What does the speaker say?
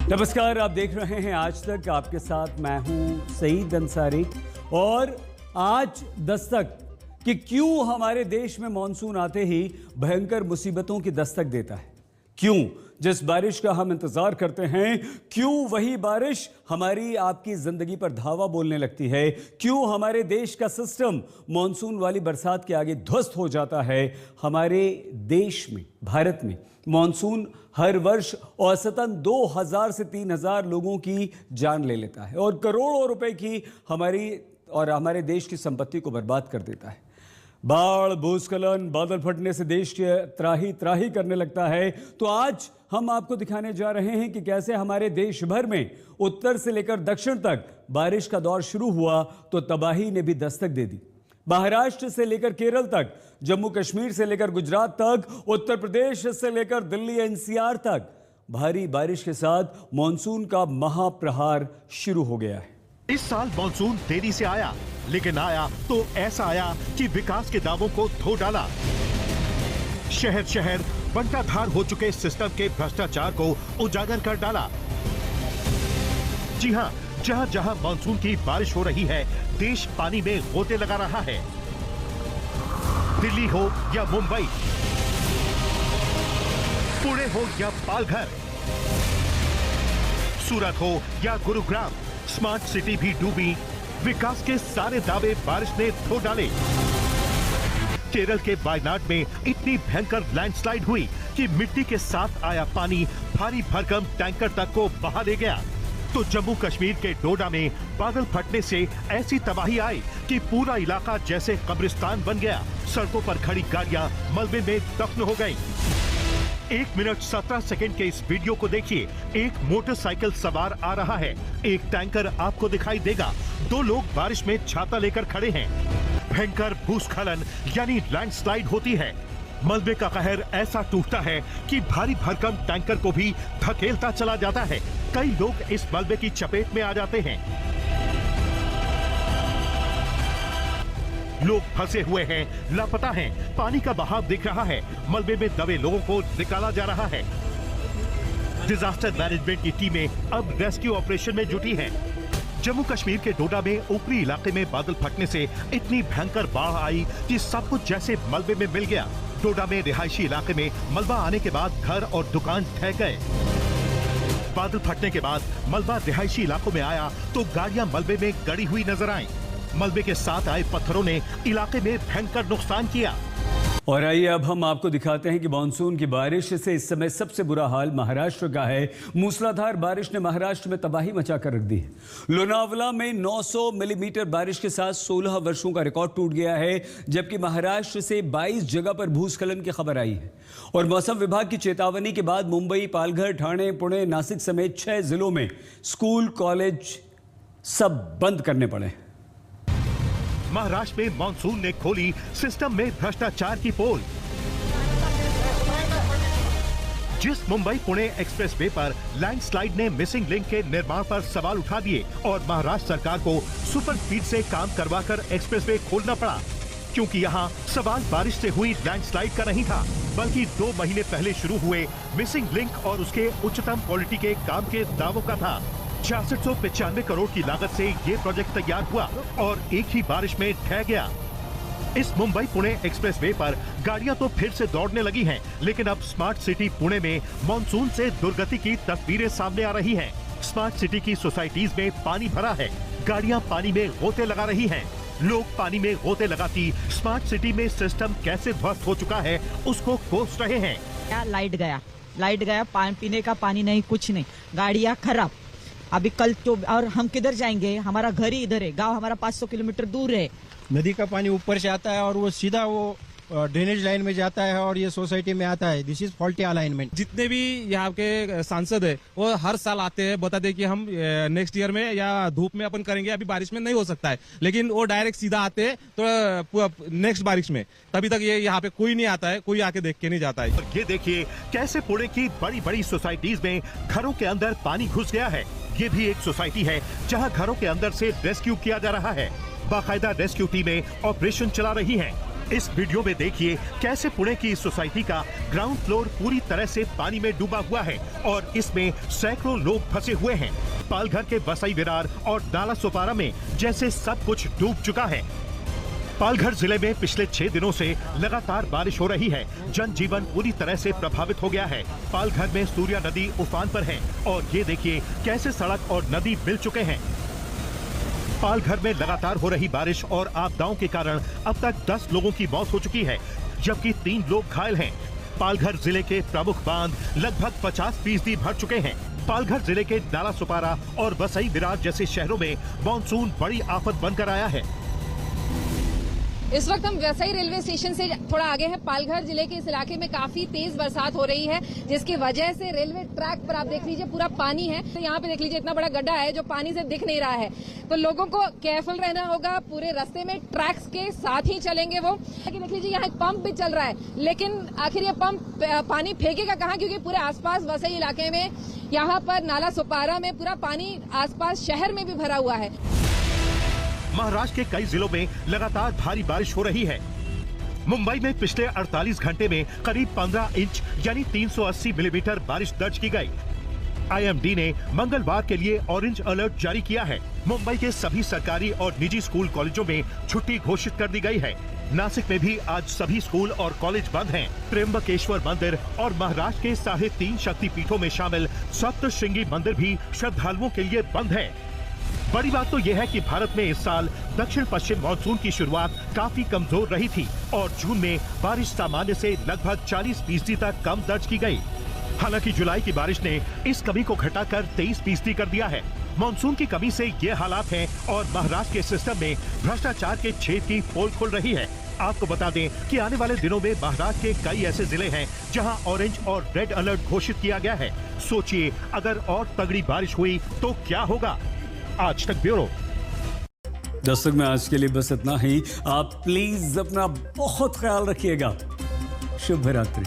नमस्कार, आप देख रहे हैं आज तक। आपके साथ मैं हूं सईद अंसारी। और आज दस्तक कि क्यों हमारे देश में मॉनसून आते ही भयंकर मुसीबतों की दस्तक देता है। क्यों जिस बारिश का हम इंतजार करते हैं, क्यों वही बारिश हमारी आपकी जिंदगी पर धावा बोलने लगती है। क्यों हमारे देश का सिस्टम मॉनसून वाली बरसात के आगे ध्वस्त हो जाता है। हमारे देश में, भारत में मॉनसून हर वर्ष औसतन 2000 से 3000 लोगों की जान ले लेता है और करोड़ों रुपए की हमारे देश की संपत्ति को बर्बाद कर देता है। बाढ़, भूस्खलन, बादल फटने से देश के त्राही त्राही करने लगता है। तो आज हम आपको दिखाने जा रहे हैं कि कैसे हमारे देश भर में उत्तर से लेकर दक्षिण तक बारिश का दौर शुरू हुआ तो तबाही ने भी दस्तक दे दी। महाराष्ट्र से लेकर केरल तक, जम्मू कश्मीर से लेकर गुजरात तक, उत्तर प्रदेश से लेकर दिल्ली एनसीआर तक भारी बारिश के साथ मॉनसून का महाप्रहार शुरू हो गया है। इस साल मॉनसून देरी से आया, लेकिन आया तो ऐसा आया कि विकास के दावों को धो डाला। शहर शहर बंटाधार हो चुके सिस्टम के भ्रष्टाचार को उजागर कर डाला। जी हां, जहां जहां मॉनसून की बारिश हो रही है, देश पानी में गोते लगा रहा है। दिल्ली हो या मुंबई, पुणे हो या पालघर, सूरत हो या गुरुग्राम, स्मार्ट सिटी भी डूबी। विकास के सारे दावे बारिश ने धो डाले। केरल के वायनाड में इतनी भयंकर लैंडस्लाइड हुई कि मिट्टी के साथ आया पानी भारी भरकम टैंकर तक को बहा ले गया। तो जम्मू कश्मीर के डोडा में बादल फटने से ऐसी तबाही आई कि पूरा इलाका जैसे कब्रिस्तान बन गया। सड़कों पर खड़ी गाड़ियां मलबे में दफन हो गईं। 1 मिनट 17 सेकंड के इस वीडियो को देखिए। एक मोटरसाइकिल सवार आ रहा है, एक टैंकर आपको दिखाई देगा, 2 लोग बारिश में छाता लेकर खड़े हैं। भयंकर भूस्खलन यानी लैंडस्लाइड होती है। मलबे का कहर ऐसा टूटता है कि भारी भरकम टैंकर को भी धकेलता चला जाता है। कई लोग इस मलबे की चपेट में आ जाते हैं। लोग फंसे हुए हैं, लापता हैं, पानी का बहाव दिख रहा है। मलबे में दबे लोगों को निकाला जा रहा है। डिजास्टर मैनेजमेंट की टीमें अब रेस्क्यू ऑपरेशन में जुटी हैं। जम्मू कश्मीर के डोडा में ऊपरी इलाके में बादल फटने से इतनी भयंकर बाढ़ आई कि सब कुछ जैसे मलबे में मिल गया। डोडा में रिहायशी इलाके में मलबा आने के बाद घर और दुकान ढह गए। बादल फटने के बाद मलबा रिहायशी इलाकों में आया तो गाड़ियां मलबे में गड़ी हुई नजर आईं। मलबे के साथ आए पत्थरों ने इलाके में भयंकर नुकसान किया। और आइए अब हम आपको दिखाते हैं कि मानसून की बारिश से इस समय सबसे बुरा हाल महाराष्ट्र का है। मूसलाधार बारिश ने महाराष्ट्र में तबाही मचा कर रख दी है। लोनावला में 900 मिलीमीटर बारिश के साथ 16 वर्षों का रिकॉर्ड टूट गया है, जबकि महाराष्ट्र से 22 जगह पर भूस्खलन की खबर आई है। और मौसम विभाग की चेतावनी के बाद मुंबई, पालघर, ठाणे, पुणे, नासिक समेत 6 जिलों में स्कूल, कॉलेज सब बंद करने पड़े। महाराष्ट्र में मॉनसून ने खोली सिस्टम में भ्रष्टाचार की पोल। जिस मुंबई पुणे एक्सप्रेसवे पर लैंडस्लाइड ने मिसिंग लिंक के निर्माण पर सवाल उठा दिए और महाराष्ट्र सरकार को सुपर स्पीड से काम करवाकर एक्सप्रेसवे खोलना पड़ा, क्योंकि यहाँ सवाल बारिश से हुई लैंडस्लाइड का नहीं था, बल्कि 2 महीने पहले शुरू हुए मिसिंग लिंक और उसके उच्चतम क्वालिटी के काम के दावों का था। 6695 करोड़ की लागत से ये प्रोजेक्ट तैयार हुआ और एक ही बारिश में ढह गया। इस मुंबई पुणे एक्सप्रेसवे पर गाड़ियां तो फिर से दौड़ने लगी हैं, लेकिन अब स्मार्ट सिटी पुणे में मॉनसून से दुर्गति की तस्वीरें सामने आ रही हैं। स्मार्ट सिटी की सोसाइटीज में पानी भरा है, गाड़ियां पानी में गोते लगा रही हैं। लोग पानी में गोते लगाती स्मार्ट सिटी में सिस्टम कैसे ध्वस्त हो चुका है उसको कोस रहे हैं। लाइट गया, पानी पीने का पानी नहीं, कुछ नहीं, गाड़ियां खराब। अभी कल तो और हम किधर जाएंगे? हमारा घर ही इधर है, गांव हमारा 500 किलोमीटर दूर है। नदी का पानी ऊपर से आता है और वो सीधा वो ड्रेनेज लाइन में जाता है और ये सोसाइटी में आता है। This is faulty alignment. जितने भी यहाँ के सांसद है वो हर साल आते हैं, बताते कि हम नेक्स्ट ईयर में या धूप में अपन करेंगे, अभी बारिश में नहीं हो सकता है, लेकिन वो डायरेक्ट सीधा आते हैं तो नेक्स्ट बारिश में। तभी तक ये यहाँ पे कोई नहीं आता है, कोई आके देख के नहीं जाता है। और ये देखिए कैसे पुणे की बड़ी बड़ी सोसाइटीज में घरों के अंदर पानी घुस गया है। ये भी एक सोसाइटी है जहाँ घरों के अंदर से रेस्क्यू किया जा रहा है। बाकायदा रेस्क्यू टीमें ऑपरेशन चला रही हैं। इस वीडियो में देखिए कैसे पुणे की इस सोसाइटी का ग्राउंड फ्लोर पूरी तरह से पानी में डूबा हुआ है और इसमें सैकड़ों लोग फंसे हुए हैं। पालघर के वसई विरार और नाला सोपारा में जैसे सब कुछ डूब चुका है। पालघर जिले में पिछले 6 दिनों से लगातार बारिश हो रही है। जनजीवन पूरी तरह से प्रभावित हो गया है। पालघर में सूर्या नदी उफान पर है और ये देखिए कैसे सड़क और नदी मिल चुके हैं। पालघर में लगातार हो रही बारिश और आपदाओं के कारण अब तक 10 लोगों की मौत हो चुकी है, जबकि 3 लोग घायल हैं। पालघर जिले के प्रमुख बांध लगभग 50% भर चुके हैं। पालघर जिले के नाला सुपारा और वसई विरार जैसे शहरों में मानसून बड़ी आफत बनकर आया है। इस वक्त हम वसई रेलवे स्टेशन से थोड़ा आगे हैं। पालघर जिले के इस इलाके में काफी तेज बरसात हो रही है, जिसकी वजह से रेलवे ट्रैक पर आप देख लीजिए पूरा पानी है। तो यहाँ पे देख लीजिए इतना बड़ा गड्ढा है जो पानी से दिख नहीं रहा है। तो लोगों को केयरफुल रहना होगा। पूरे रास्ते में ट्रैक्स के साथ ही चलेंगे वो। देख लीजिए यहाँ एक पंप भी चल रहा है, लेकिन आखिर ये पंप पानी फेंकेगा कहाँ, क्योंकि पूरे आसपास वसई इलाके में यहाँ पर नाला सुपारा में पूरा पानी आसपास शहर में भी भरा हुआ है। महाराष्ट्र के कई जिलों में लगातार भारी बारिश हो रही है। मुंबई में पिछले 48 घंटे में करीब 15 इंच यानी 380 मिलीमीटर बारिश दर्ज की गई। आईएमडी ने मंगलवार के लिए ऑरेंज अलर्ट जारी किया है। मुंबई के सभी सरकारी और निजी स्कूल कॉलेजों में छुट्टी घोषित कर दी गई है। नासिक में भी आज सभी स्कूल और कॉलेज बंद हैं। त्र्यंबकेश्वर मंदिर और महाराष्ट्र के 3.5 शक्तिपीठों में शामिल सप्तशृंगी मंदिर भी श्रद्धालुओं के लिए बंद है। बड़ी बात तो यह है कि भारत में इस साल दक्षिण पश्चिम मानसून की शुरुआत काफी कमजोर रही थी और जून में बारिश सामान्य से लगभग 40% तक कम दर्ज की गई। हालांकि जुलाई की बारिश ने इस कमी को घटाकर 23% कर दिया है। मानसून की कमी से ये हालात हैं और महाराष्ट्र के सिस्टम में भ्रष्टाचार के छेद की पोल खुल रही है। आपको बता दें कि आने वाले दिनों में महाराष्ट्र के कई ऐसे जिले हैं जहां ऑरेंज और रेड अलर्ट घोषित किया गया है। सोचिए अगर और तगड़ी बारिश हुई तो क्या होगा। आज तक ब्यूरो। दस्तक में आज के लिए बस इतना ही। आप प्लीज अपना बहुत ख्याल रखिएगा। शुभ रात्रि।